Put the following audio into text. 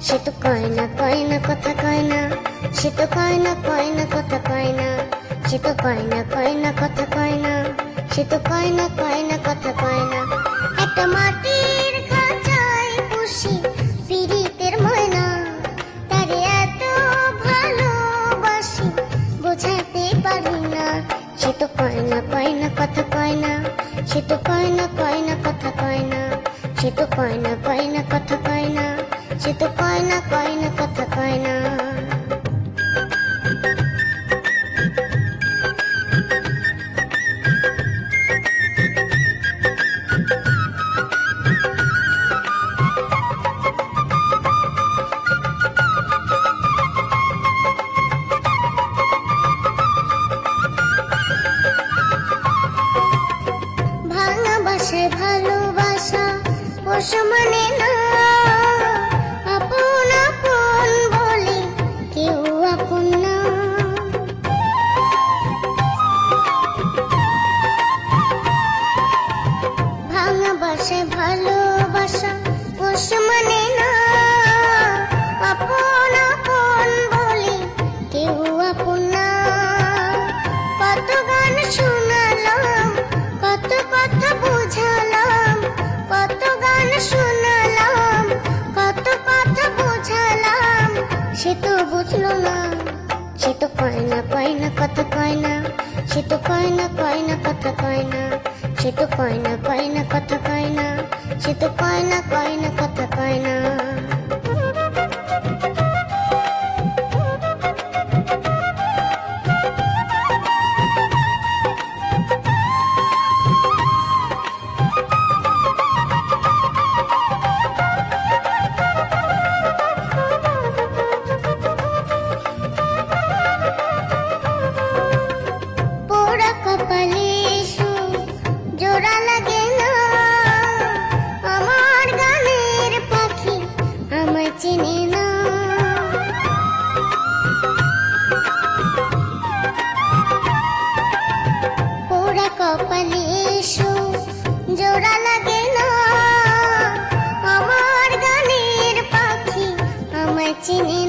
সে তো কয় না কয় না কথা কয় না, সে তো কয় না কয় না কথা কয় না, সে তো কয় না কয় না কথা কয় না, সে তো কয় না কয় না কথা কয় না। একটা মাটির খাঁচায় পুষি পিরিতের ময়না, তারে এত ভালোবাসি বোঝাতে পারি না। সে তো কয় না কয় না কথা কয় না, সে তো কয় না কয় না কথা কয় না, সে তো কয় না কয় না কথা কয় না, সে তো কয় না কয় না কথা কয় না। ভাঙা বাসায় ভালোবাসা পোষ মানে না, আপন আপন বলে কেউ আপন না। ভাঙা বাসায় ভালোবাসা পোষ মানে না, আপন আপন বলে কেউ আপন না। কত গান শোনালাম, কত কথা বুঝালাম, কত গান শোনালাম, কত কথা বুঝালাম, সে তো বুঝলো না। সে তো কয় না কয় না কথা কয় না, সে তো কয় না কয় না কথা কয় না, সে তো কয় না কয় না কথা কয় না, সে তো কয় না কয় না কথা কয় না। পোড়া কপালে জোড়া লাগে না, আমার গানের পাখি আমায় চেনে না। পোড়া কপালে জোড়া লাগে না, আমার গানের পাখি আমায় চেনে